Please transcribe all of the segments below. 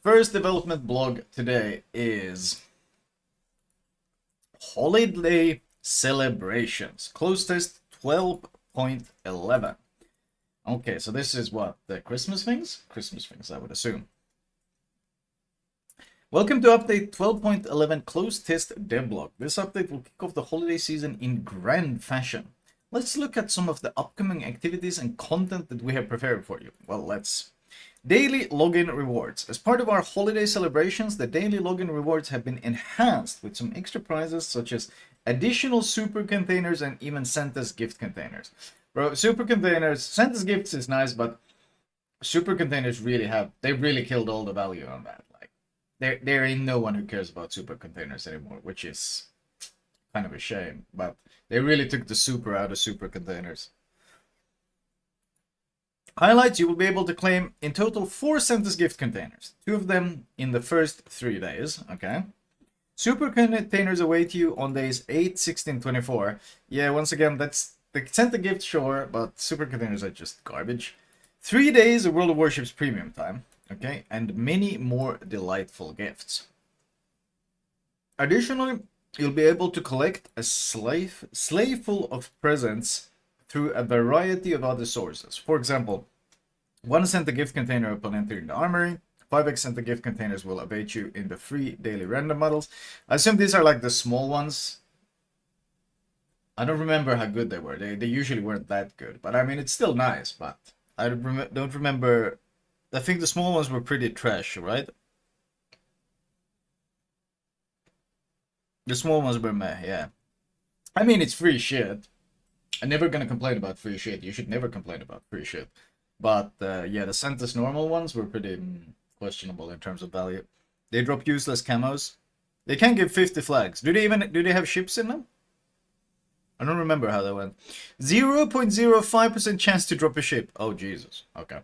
First development blog today is Holiday Celebrations. Close test 12.11. Okay, so this is what? The Christmas things? Christmas things, I would assume. Welcome to update 12.11 close test devblog. This update will kick off the holiday season in grand fashion. Let's look at some of the upcoming activities and content that we have prepared for you. Well, let's. Daily login rewards. As part of our holiday celebrations, the daily login rewards have been enhanced with some extra prizes such as additional super containers and even Santa's gift containers. Bro, super containers, Santa's gifts is nice, but super containers they really killed all the value on that. Like, there ain't no one who cares about super containers anymore, which is kind of a shame, but they really took the super out of super containers. Highlights, you will be able to claim in total 4 Santa's gift containers, 2 of them in the first 3 days, okay? Super containers await you on days 8, 16, 24. Yeah, once again, that's the Santa gift, sure, but super containers are just garbage. 3 days of World of Warships premium time, okay? And many more delightful gifts. Additionally, you'll be able to collect a sleigh full of presents through a variety of other sources. For example, 1 Santa gift container upon entering the armory. 5x Santa gift containers will await you in the free daily random models. I assume these are like the small ones. I don't remember how good they were. They usually weren't that good. But I mean, it's still nice. But I don't remember. I think the small ones were pretty trash, right? The small ones were meh, yeah. I mean, it's free shit. I'm never gonna complain about free shit. You should never complain about free shit. But yeah, the Santa's normal ones were pretty questionable in terms of value. They drop useless camos. They can give 50 flags. Do they have ships in them? I don't remember how that went. 0.05% chance to drop a ship. Oh Jesus. Okay.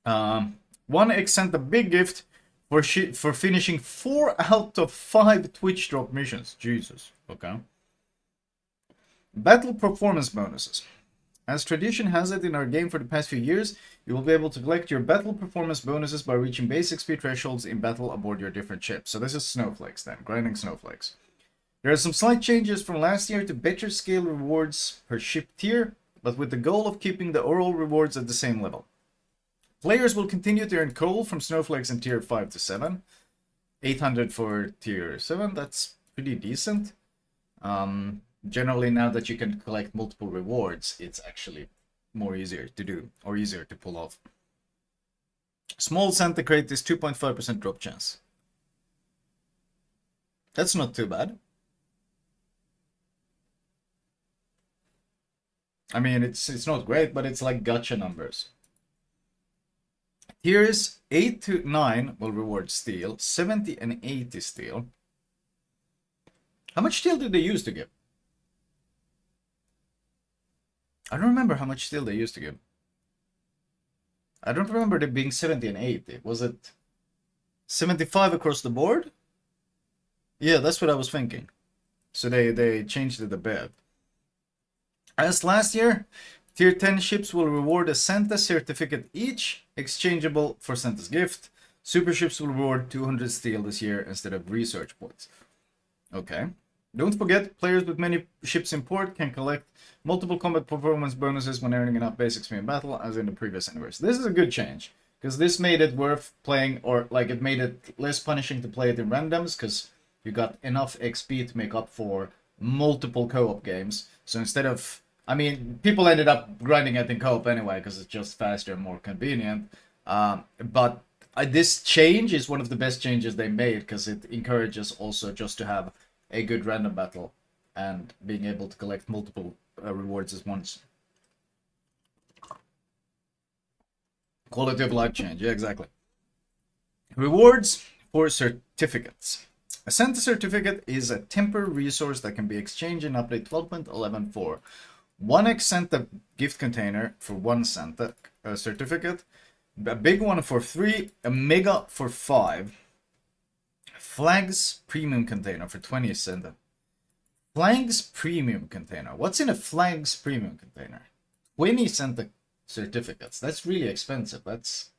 1x Santa big gift for finishing 4 out of 5 Twitch drop missions. Jesus. Okay. Battle performance bonuses. As tradition has it in our game for the past few years, you will be able to collect your battle performance bonuses by reaching basic speed thresholds in battle aboard your different ships. So this is snowflakes then, grinding snowflakes. There are some slight changes from last year to better scale rewards per ship tier, but with the goal of keeping the overall rewards at the same level. Players will continue to earn coal from snowflakes in tier 5 to 7. 800 for tier 7, that's pretty decent. Generally, now that you can collect multiple rewards, it's actually more easier to do, or easier to pull off. Small Santa crate is 2.5% drop chance. That's not too bad. I mean, it's not great, but it's like gacha numbers. Tiers 8 to 9 will reward steel, 70 and 80 steel. How much steel did they use to give? I don't remember how much steel they used to give. I don't remember it being 70 and 80. Was it 75 across the board? Yeah, that's what I was thinking. So they changed it a bit. As last year, tier 10 ships will reward a Santa certificate each, exchangeable for Santa's gift. Super ships will reward 200 steel this year instead of research points. Okay. Don't forget, players with many ships in port can collect multiple combat performance bonuses when earning enough basic XP in battle, as in the previous anniversary. This is a good change, because this made it worth playing, or like it made it less punishing to play it in randoms, because you got enough XP to make up for multiple co-op games. So instead of, I mean, people ended up grinding it in co-op anyway, because it's just faster and more convenient. But this change is one of the best changes they made, because it encourages also just to have a good random battle and being able to collect multiple rewards at once. Quality of life change, yeah, exactly. Rewards for certificates. A Santa certificate is a temporary resource that can be exchanged in update 12.11 for 1x Santa gift container for 1 Santa certificate, a big one for 3, a mega for 5, Flags premium container for 20 Santa. Flags premium container. What's in a Flags premium container? 20 Santa certificates. That's really expensive. That's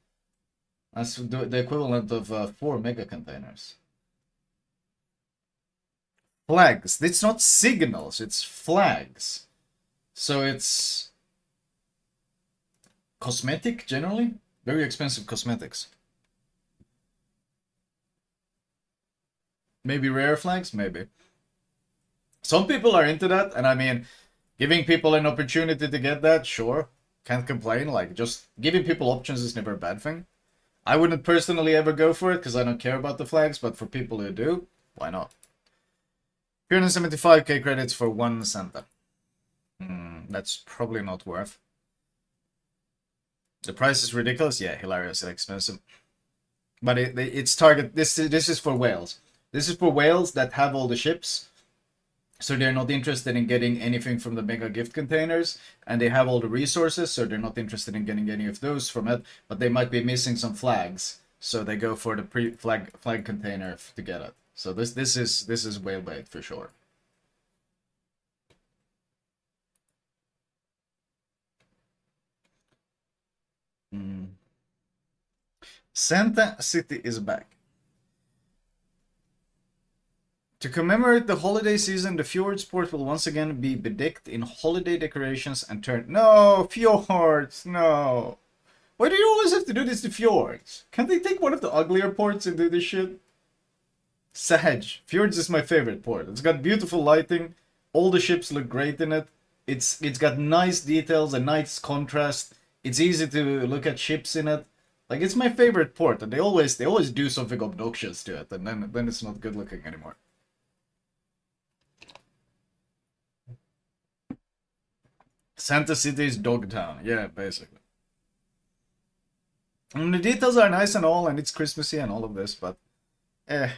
That's the equivalent of 4 mega containers. Flags. It's not signals, it's flags. So it's cosmetic generally. Very expensive cosmetics. Maybe rare flags? Maybe. Some people are into that, and I mean, giving people an opportunity to get that, sure. Can't complain. Like, just giving people options is never a bad thing. I wouldn't personally ever go for it because I don't care about the flags, but for people who do, why not? 375k credits for one Santa. That's probably not worth. The price is ridiculous. Yeah, hilariously expensive. But it's target. This is for whales. This is for whales that have all the ships, so they're not interested in getting anything from the mega gift containers, and they have all the resources, so they're not interested in getting any of those from it. But they might be missing some flags, so they go for the flag container to get it. So this is whale bait for sure. Santa City is back. To commemorate the holiday season, the fjords port will once again be bedecked in holiday decorations and turned. No, fjords, no. Why do you always have to do this to fjords? Can't they take one of the uglier ports and do this shit? Sag. Fjords is my favorite port. It's got beautiful lighting. All the ships look great in it. It's got nice details, a nice contrast. It's easy to look at ships in it. Like, it's my favorite port, and they always do something obnoxious to it, and then it's not good looking anymore. Santa City's Dogtown. Yeah, basically. And the details are nice and all, and it's Christmassy and all of this, but eh.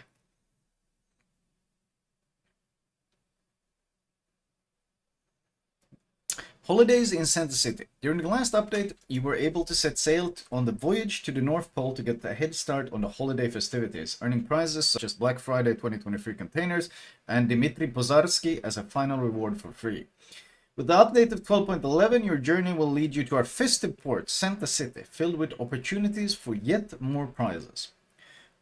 Holidays in Santa City. During the last update, you were able to set sail on the voyage to the North Pole to get a head start on the holiday festivities, earning prizes such as Black Friday 2023 containers and Dmitry Pozharsky as a final reward for free. With the update of 12.11, your journey will lead you to our festive port, Santa City, filled with opportunities for yet more prizes.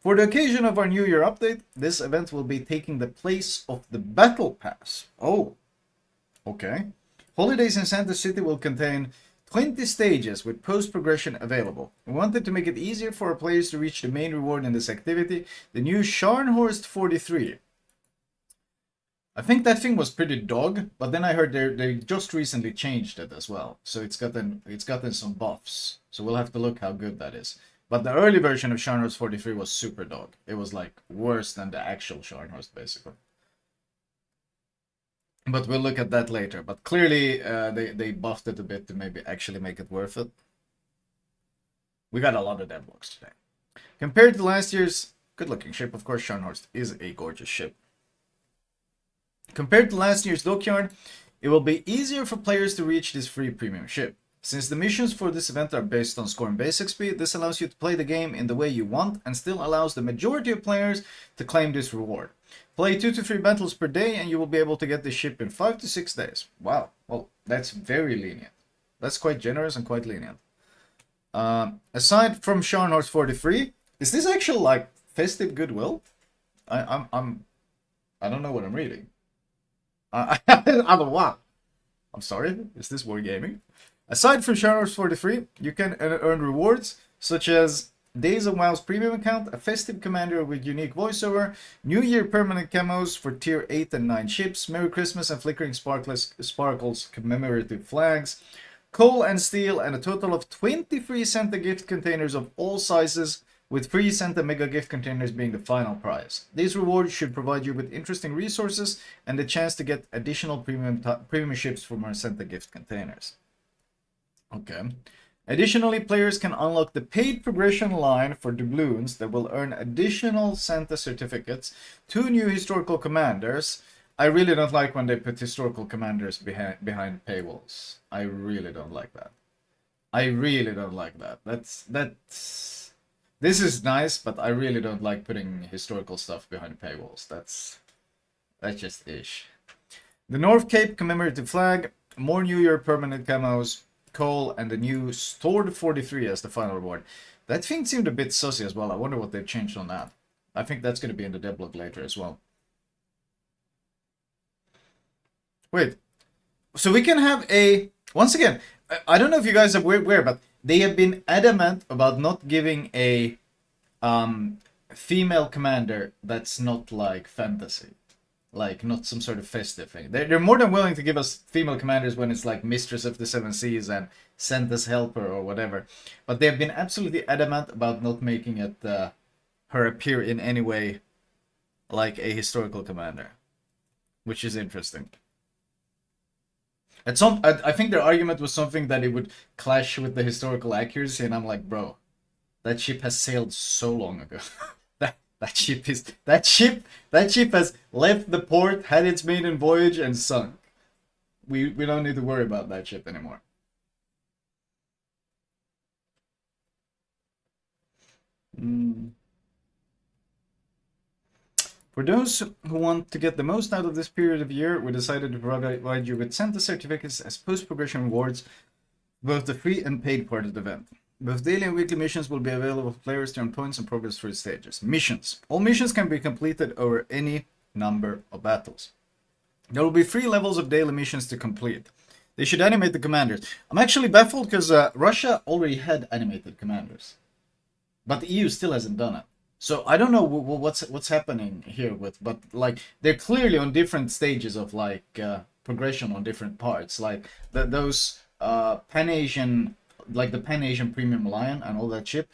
For the occasion of our New Year update, this event will be taking the place of the Battle Pass. Oh, okay. Holidays in Santa City will contain 20 stages with post-progression available. We wanted to make it easier for our players to reach the main reward in this activity, the new Scharnhorst 43. I think that thing was pretty dog, but then I heard they just recently changed it as well. So it's gotten some buffs. So we'll have to look how good that is. But the early version of Scharnhorst 43 was super dog. It was like worse than the actual Scharnhorst basically. But we'll look at that later. But clearly they buffed it a bit to maybe actually make it worth it. We got a lot of devblogs today. Compared to last year's good-looking ship, of course, Scharnhorst is a gorgeous ship. Compared to last year's dockyard, it will be easier for players to reach this free premium ship. Since the missions for this event are based on scoring base XP, this allows you to play the game in the way you want and still allows the majority of players to claim this reward. Play 2 to 3 battles per day and you will be able to get the ship in 5 to 6 days. Wow, well, that's very lenient. That's quite generous and quite lenient. Aside from Scharnhorst 43, is this actual like festive goodwill? I don't know what I'm reading. I don't know. I'm sorry, is this wargaming? Aside from Scharnhorst 43, you can earn rewards such as Days of WoW's premium account, a festive commander with unique voiceover, New Year permanent camos for tier 8 and 9 ships, Merry Christmas and flickering sparkles commemorative flags, coal and steel, and a total of 23 Santa gift containers of all sizes, with free Santa mega gift containers being the final prize. These rewards should provide you with interesting resources and the chance to get additional premium ships from our Santa gift containers. Okay. Additionally, players can unlock the paid progression line for doubloons that will earn additional Santa certificates, 2 new historical commanders. I really don't like when they put historical commanders behind paywalls. I really don't like that. I really don't like that. That's this is nice, but I really don't like putting historical stuff behind paywalls. That's just ish. The North Cape commemorative flag, more New Year permanent camos, coal, and the new Stored 43 as the final reward. That thing seemed a bit sussy as well. I wonder what they've changed on that. I think that's going to be in the devblog later as well. Wait, so we can have a... Once again, I don't know if you guys are aware, but they have been adamant about not giving a female commander that's not like fantasy. Like, not some sort of festive thing. They're more than willing to give us female commanders when it's like Mistress of the Seven Seas and Santa's Helper or whatever. But they've been absolutely adamant about not making it her appear in any way like a historical commander. Which is interesting. I think their argument was something that it would clash with the historical accuracy, and I'm like, bro, that ship has sailed so long ago. That ship has left the port, had its maiden voyage, and sunk. We don't need to worry about that ship anymore. For those who want to get the most out of this period of year, we decided to provide you with Santa certificates as post-progression rewards, both the free and paid part of the event. Both daily and weekly missions will be available for players to earn points and progress through stages. Missions. All missions can be completed over any number of battles. There will be 3 levels of daily missions to complete. They should animate the commanders. I'm actually baffled because Russia already had animated commanders. But the EU still hasn't done it. So I don't know what's happening here but like they're clearly on different stages of like progression on different parts. Like those Pan-Asian, like the Pan-Asian Premium Lion and all that shit,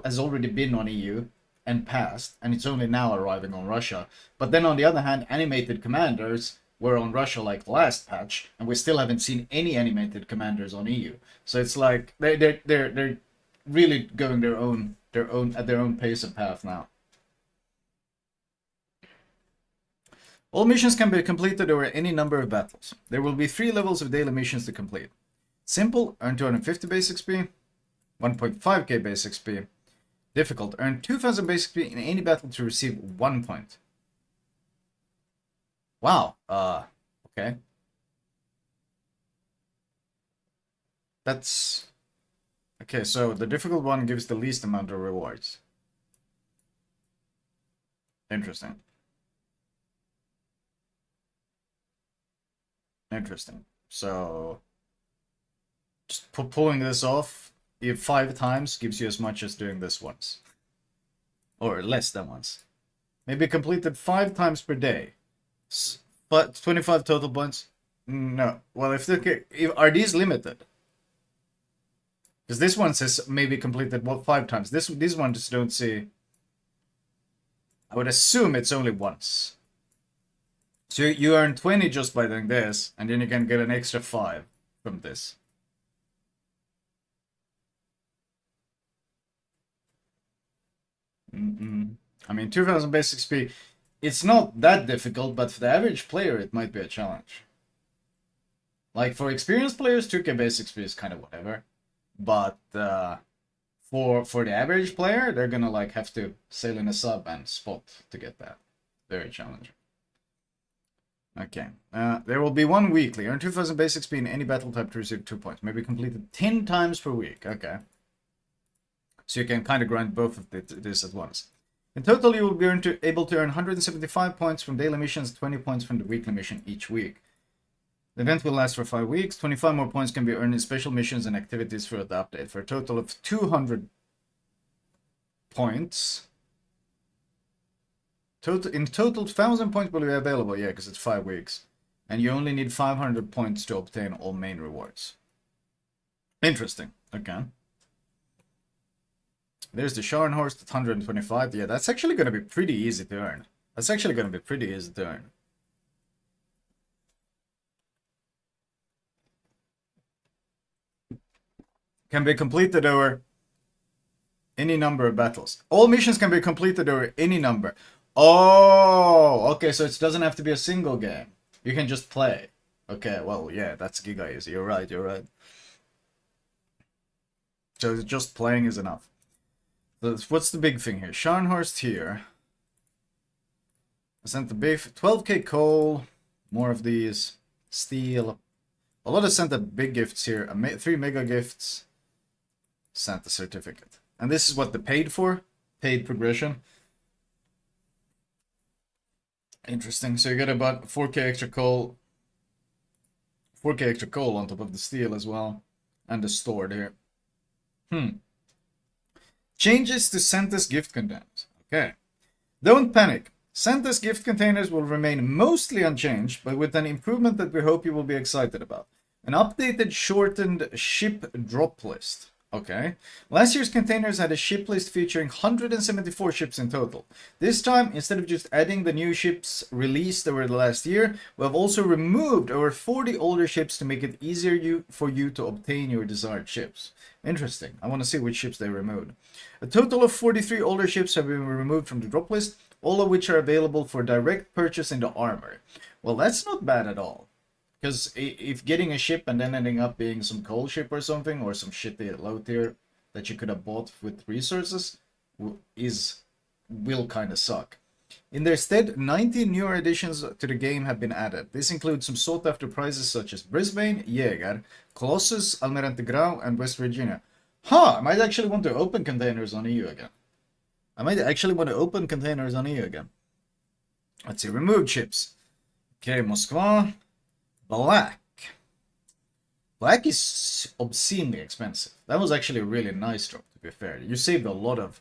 has already been on EU and passed, and it's only now arriving on Russia. But then on the other hand, animated commanders were on Russia like last patch, and we still haven't seen any animated commanders on EU. So it's like they're really going their own at their own pace and path now. All missions can be completed over any number of battles. There will be 3 levels of daily missions to complete. Simple, earn 250 base XP, 1.5k base XP. Difficult, earn 2000 base XP in any battle to receive 1 point. Wow, okay. That's... Okay, so the difficult one gives the least amount of rewards. Interesting. Interesting. So... just pulling this off, if 5 times gives you as much as doing this once. Or less than once. Maybe completed 5 times per day. But 25 total points? No. Well, are these limited? Because this one says maybe completed 5 times. This one just don't see. I would assume it's only once. So you earn 20 just by doing this, and then you can get an extra 5 from this. I mean, 2000 base XP, it's not that difficult, but for the average player, it might be a challenge. Like, for experienced players, 2k base XP is kind of whatever. But for the average player, they're gonna like have to sail in a sub and spot to get that. Very challenging. Okay. There will be 1 weekly. Earn 2000 base XP in any battle type to receive 2 points. Maybe completed 10 times per week. Okay. So you can kind of grind both of this at once. In total, you will be able to earn 175 points from daily missions, 20 points from the weekly mission each week. The event will last for 5 weeks. 25 more points can be earned in special missions and activities throughout the update, for a total of 200 points. In total, 1000 points will be available, yeah, because it's 5 weeks. And you only need 500 points to obtain all main rewards. Interesting. Okay. There's the Scharnhorst at 125. Yeah, that's actually going to be pretty easy to earn. That's actually going to be pretty easy to earn. Can be completed over any number of battles. All missions can be completed over any number. Oh, okay, so it doesn't have to be a single game. You can just play. Okay, well, yeah, that's giga easy. You're right, you're right. So just playing is enough. So what's the big thing here? Scharnhorst here. I sent the big 12k coal, more of these, steel. A lot of Santa big gifts here, 3 mega gifts, Santa certificate. And this is what the paid for, paid progression. Interesting. So you get about 4k extra coal, 4k extra coal on top of the steel as well, and the stored here. Changes to Santa's gift containers. Okay. Don't panic. Santa's gift containers will remain mostly unchanged, but with an improvement that we hope you will be excited about. An updated shortened ship drop list. Okay. Last year's containers had a ship list featuring 174 ships in total. This time, instead of just adding the new ships released over the last year, we have also removed over 40 older ships to make it easier for you to obtain your desired ships. Interesting. I want to see which ships they removed. A total of 43 older ships have been removed from the drop list, all of which are available for direct purchase in the armory. Well, that's not bad at all. Because if getting a ship and then ending up being some coal ship or something, or some shitty low tier that you could have bought with resources, will kind of suck. In their stead, 19 newer additions to the game have been added. This includes some sought after prizes such as Brisbane, Jäger, Colossus, Almirante Grau, and West Virginia. I might actually want to open containers on EU again. Let's see, removed ships. Okay, Moskva. Black. Black is obscenely expensive. That was actually a really nice drop, to be fair. You saved a lot of...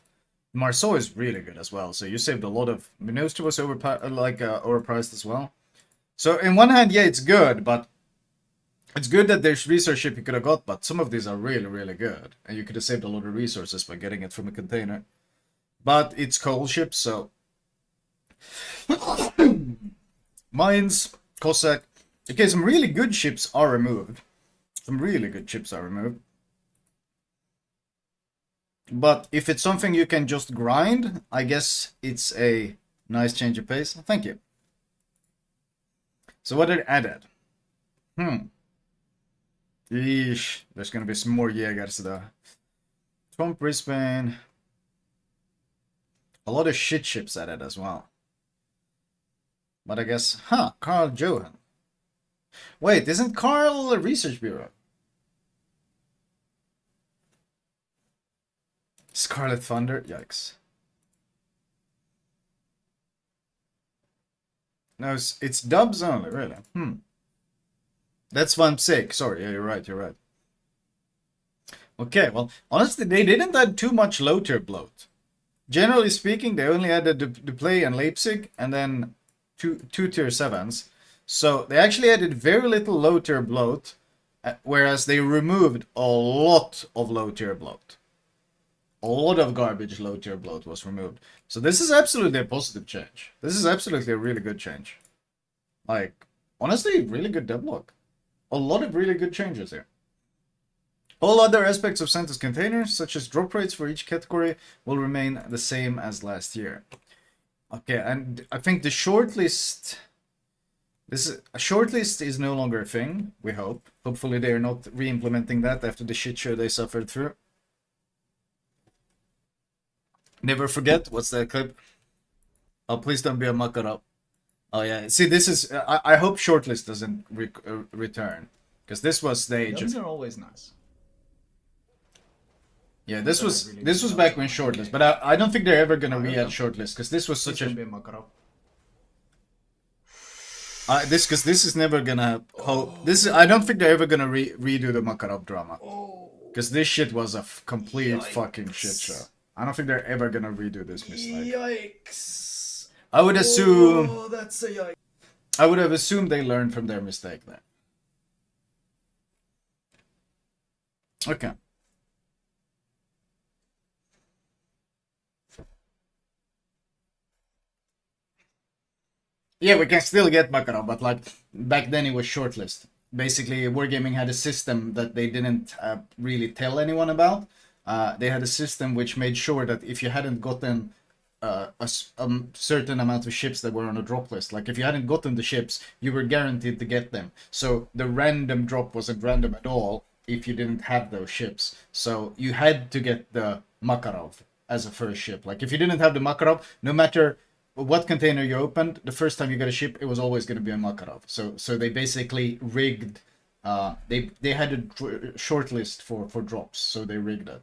Marceau is really good as well, so you saved a lot of... Minostra was overpriced as well. So, in one hand, yeah, it's good, but... It's good that there's resource ship you could have got, but some of these are really, really good. And you could have saved a lot of resources by getting it from a container. But it's coal ships, so... Mines, Cossack... Okay, some really good ships are removed. But if it's something you can just grind, I guess it's a nice change of pace. Thank you. So what did it added? Eesh, there's gonna be some more Jägers though. From Brisbane. A lot of shit ships added as well. But I guess, Carl Johan. Wait, isn't Carl a research bureau? Scarlet Thunder? Yikes. No, it's dubs only, really. That's why I'm sick. Sorry, yeah, you're right. Okay, well, honestly, they didn't add too much low tier bloat. Generally speaking, they only added the play and Leipzig, and then two tier 7s. So they actually added very little low tier bloat, whereas they removed a lot of low tier bloat. A lot of garbage low tier bloat was removed. So this is absolutely a positive change. This is absolutely a really good change. Like, honestly, really good devblog. A lot of really good changes here. All other aspects of Santa's containers, such as drop rates for each category, will remain the same as last year. Okay, and I think the shortlist... A shortlist is no longer a thing, we hope. Hopefully they're not re-implementing that after the shit show they suffered through. Never forget, what's that clip? Oh, please don't be a muck it up. Oh yeah, see this is, I hope shortlist doesn't return. Because this was the age Those are always nice. Yeah, this was back when shortlist, but I don't think they're ever gonna re-add shortlist, because this was such a... This is never gonna I don't think they're ever gonna redo the Makarov drama. Because this shit was a complete fucking shit show. I don't think they're ever gonna redo this mistake. Yikes! I would assume... Oh, that's a yikes. I would have assumed they learned from their mistake then. Okay. Yeah, we can still get Makarov, but like back then it was shortlist. Basically, Wargaming had a system that they didn't really tell anyone about. They had a system which made sure that if you hadn't gotten a certain amount of ships that were on a drop list, like if you hadn't gotten the ships, you were guaranteed to get them. So the random drop wasn't random at all if you didn't have those ships. So you had to get the Makarov as a first ship. Like if you didn't have the Makarov, no matter what container you opened, the first time you got a ship, it was always going to be a Makarov. So they basically rigged. They had a short list for drops, so they rigged it.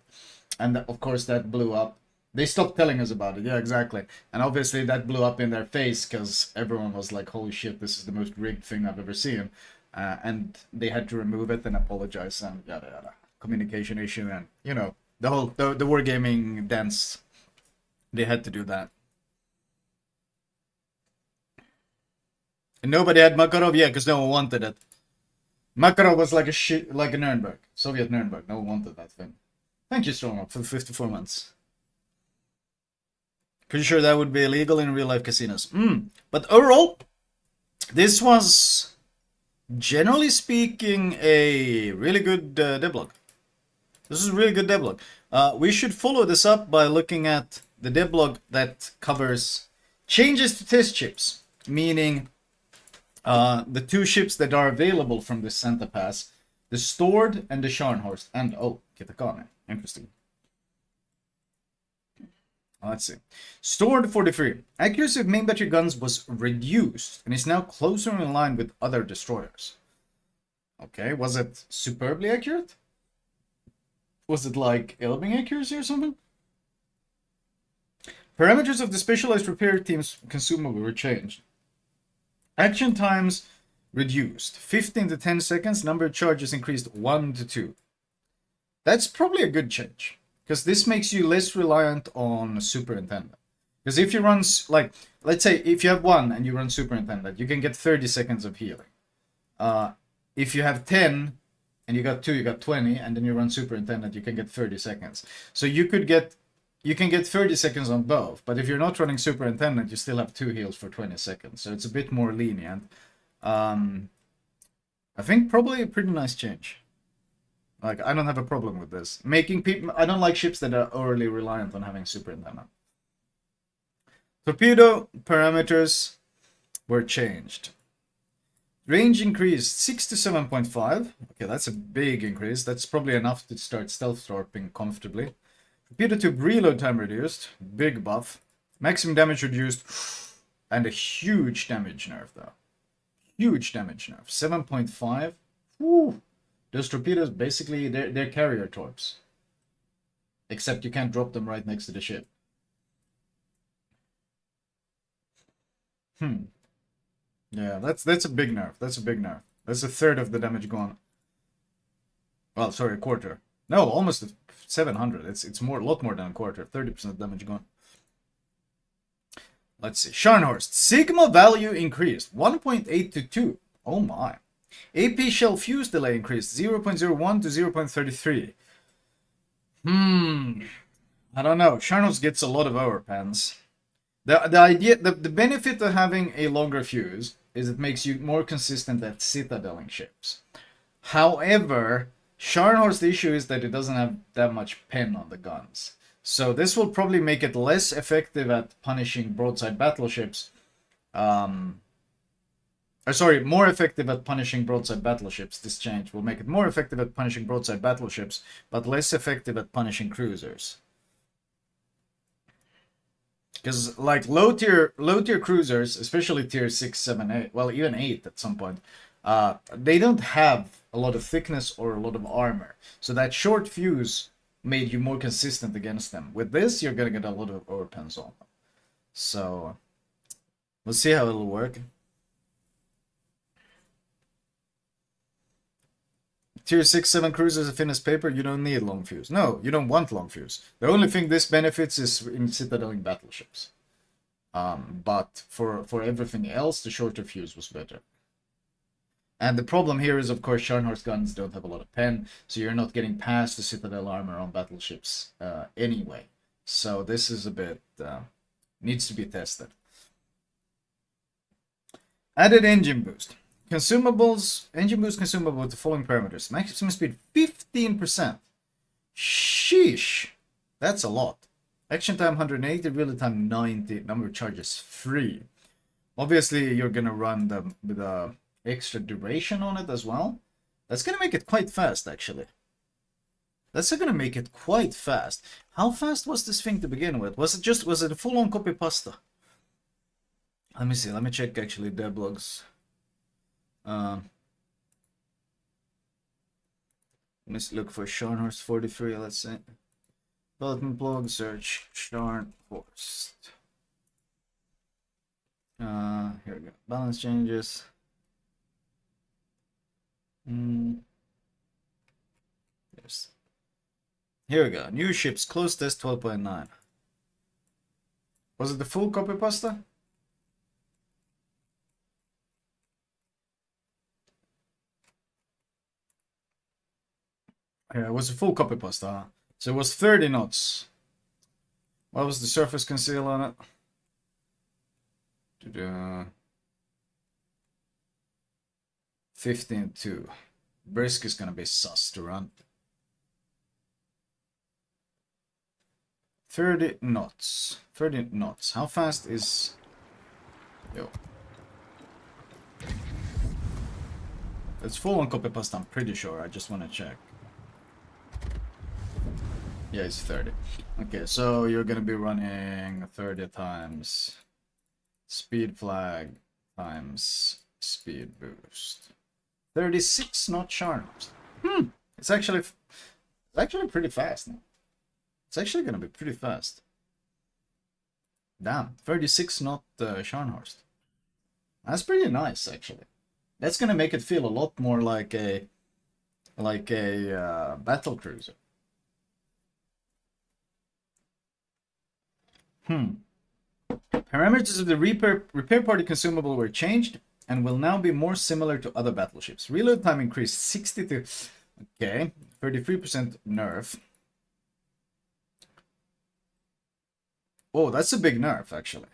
And of course that blew up. They stopped telling us about it. Yeah, exactly. And obviously that blew up in their face because everyone was like, "Holy shit, this is the most rigged thing I've ever seen," and they had to remove it and apologize and yada yada. Communication issue and the whole the wargaming dance. They had to do that. And nobody had Makarov, yeah, because no one wanted it. Makarov was like a shit, like a Nuremberg, Soviet Nuremberg. No one wanted that thing. Thank you, Stormrock, for the 54 months. Pretty sure that would be illegal in real life casinos. But overall, this was, generally speaking, a really good devlog. This is a really good devlog. We should follow this up by looking at the devlog that covers changes to test ships, meaning the two ships that are available from the Santa Pass, the Stored and the Scharnhorst, and Kitakane. Interesting. Let's see. Stored 43. Accuracy of main battery guns was reduced and is now closer in line with other destroyers. Okay, was it superbly accurate? Was it like Elbing accuracy or something? Parameters of the specialized repair team's consumable were changed. Action times reduced. 15 to 10 seconds. Number of charges increased 1 to 2. That's probably a good change. Because this makes you less reliant on Superintendent. Because if you run, like, let's say if you have 1 and you run Superintendent, you can get 30 seconds of healing. If you have 10 and you got 2, you got 20, and then you run Superintendent, you can get 30 seconds. So you can get 30 seconds on both, but if you're not running Superintendent, you still have 2 heals for 20 seconds. So it's a bit more lenient. I think probably a pretty nice change. Like, I don't have a problem with this. Making people, I don't like ships that are overly reliant on having Superintendent. Torpedo parameters were changed. Range increased 6 to 7.5. Okay, that's a big increase. That's probably enough to start stealth torping comfortably. Torpedo tube reload time reduced. Big buff. Maximum damage reduced. And a huge damage nerf, though. Huge damage nerf. 7.5. Woo! Those torpedoes, basically, they're carrier torps. Except you can't drop them right next to the ship. Yeah, that's a big nerf. That's a big nerf. That's a third of the damage gone. Well, sorry, a quarter. No, almost 700. It's a lot more than a quarter. 30% damage gone. Let's see. Scharnhorst. Sigma value increased. 1.8 to 2. Oh my. AP shell fuse delay increased 0.01 to 0.33. I don't know. Scharnhorst gets a lot of overpans. The benefit of having a longer fuse is it makes you more consistent at citadeling ships. However, Scharnhorst's issue is that it doesn't have that much pen on the guns. So this will probably make it less effective at punishing broadside battleships. More effective at punishing broadside battleships. This change will make it more effective at punishing broadside battleships, but less effective at punishing cruisers. Because like low tier cruisers, especially tier 6, 7, 8, well even 8 at some point, they don't have a lot of thickness or a lot of armor. So that short fuse made you more consistent against them. With this, you're gonna get a lot of overpens on them. So let's see how it'll work. Tier 6, 7 cruisers and finished paper, you don't need long fuse. No, you don't want long fuse. The only thing this benefits is in citadeling battleships. But for everything else, the shorter fuse was better. And the problem here is, of course, Scharnhorst guns don't have a lot of pen, so you're not getting past the citadel armor on battleships anyway. So this is a bit, needs to be tested. Added engine boost. Consumables, engine boost consumable with the following parameters. Maximum speed 15%. Sheesh. That's a lot. Action time 180, reload time 90, number of charges 3. Obviously, you're gonna run the extra duration on it as well. That's gonna make it quite fast, actually. That's gonna make it quite fast. How fast was this thing to begin with? Was it a full-on copy pasta? Let me see. Let me check actually devblogs. Let's look for Scharnhorst 43. Let's say Development blog search Scharnhorst. Here we go. Balance changes. Yes. Here we go. New ships. Close test 12.9. Was it the full copy pasta? Yeah, it was a full copy pasta. Huh? So it was 30 knots. What was the surface conceal on it? 15.2. Brisk is gonna be sus to run. 30 knots. 30 knots. How fast is... Yo. It's full on copy pasta, I'm pretty sure. I just want to check. Yeah, it's 30. Okay, so you're gonna be running 30 times speed flag times speed boost. 36 knot Scharnhorst. It's actually pretty fast now. It's actually gonna be pretty fast. Damn, 36 knot Scharnhorst. That's pretty nice, actually. That's gonna make it feel a lot more like a battle cruiser. Parameters of the repair party consumable were changed and will now be more similar to other battleships. Reload time increased 60 to... Okay, 33% nerf. Oh, that's a big nerf, actually.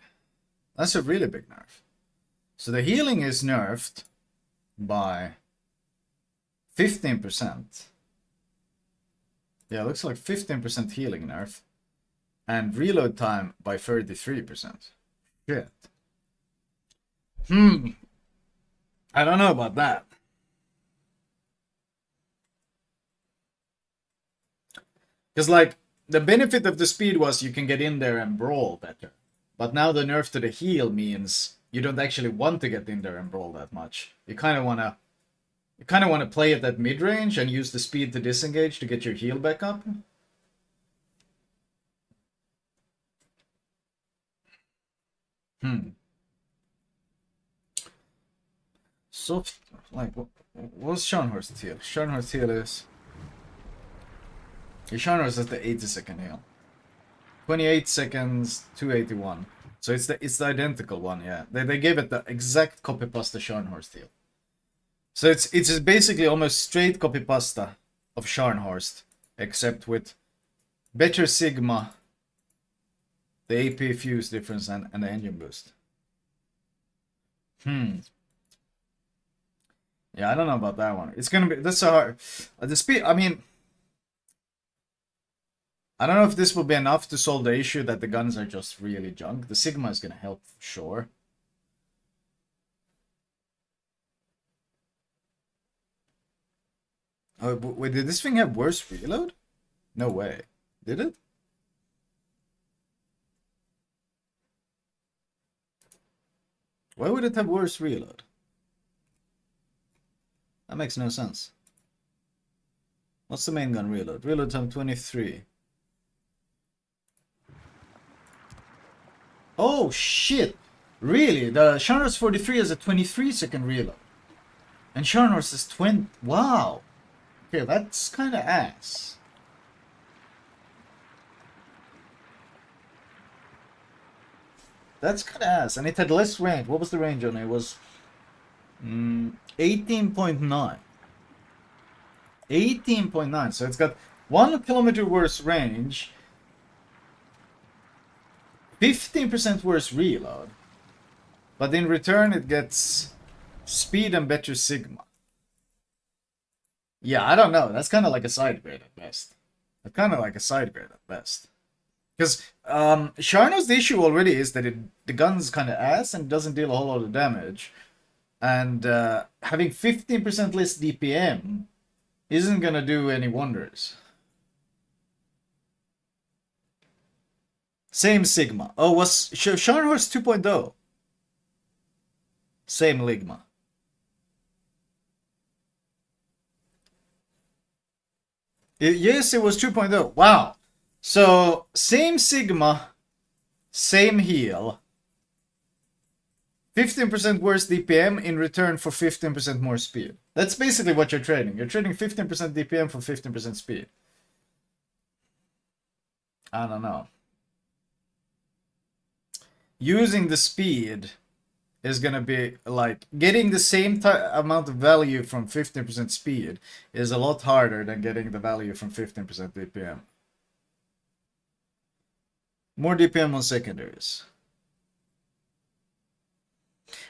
That's a really big nerf. So the healing is nerfed by 15%. Yeah, it looks like 15% healing nerf. And reload time by 33%. Shit. I don't know about that. Because, like, the benefit of the speed was you can get in there and brawl better. But now the nerf to the heal means you don't actually want to get in there and brawl that much. You kind of want to play at that mid-range and use the speed to disengage to get your heal back up. Soft, like, what's Scharnhorst's heal? Scharnhorst's heal is... Scharnhorst is the 80-second heal. 28 seconds, 281. So it's the identical one, yeah. They gave it the exact copy pasta Scharnhorst heal. So it's basically almost straight copy pasta of Scharnhorst, except with better Sigma, the AP fuse difference, and the engine boost. Yeah, I don't know about that one. It's gonna be... That's a hard... The speed... I mean... I don't know if this will be enough to solve the issue that the guns are just really junk. The Sigma is gonna help, for sure. Oh, wait, did this thing have worse reload? No way. Did it? Why would it have worse reload? That makes no sense. What's the main gun reload? Reload time 23. Oh shit! Really? The Scharnhorst 43 has a 23-second reload. And Scharnhorst is 20. Wow! Okay, that's kind of ass. That's kind of ass. And it had less range. What was the range on it? It was 18.9. 18.9. So it's got 1 kilometer worse range. 15% worse reload. But in return it gets speed and better Sigma. Yeah, I don't know. That's kind of like a side grade at best. That's kind of like a side grade at best. Because Sharno's the issue already is that the gun's kind of ass and doesn't deal a whole lot of damage. And having 15% less DPM isn't going to do any wonders. Same Sigma. Oh, was Scharnhorst 2.0? Same Ligma. Yes, it was 2.0. Wow. So, same sigma, same heal. 15% worse DPM in return for 15% more speed. That's basically what you're trading. You're trading 15% DPM for 15% speed. I don't know. Using the speed is gonna be like getting the same amount of value from 15% speed is a lot harder than getting the value from 15% DPM. More DPM on secondaries.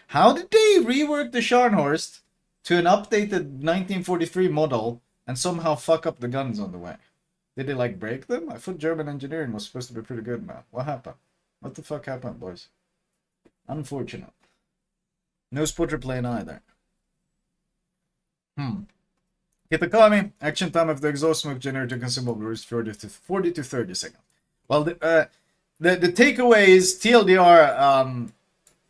How did they rework the Scharnhorst to an updated 1943 model and somehow fuck up the guns on the way? Did they like break them? I thought German engineering was supposed to be pretty good, man. What happened? What the fuck happened, boys? Unfortunate. No spotter plane either. Kitakami, action time of the exhaust smoke generator consumable is 40 to 30 seconds. Well, the takeaway is TLDR,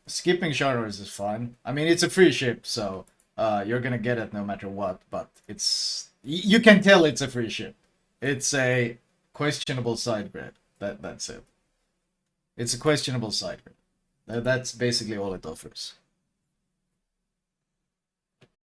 skipping Charters is fine. I mean, it's a free ship, so you're gonna get it no matter what, but it's... You can tell it's a free ship. It's a questionable side grid. That's it. It's a questionable side grid. That's basically all it offers.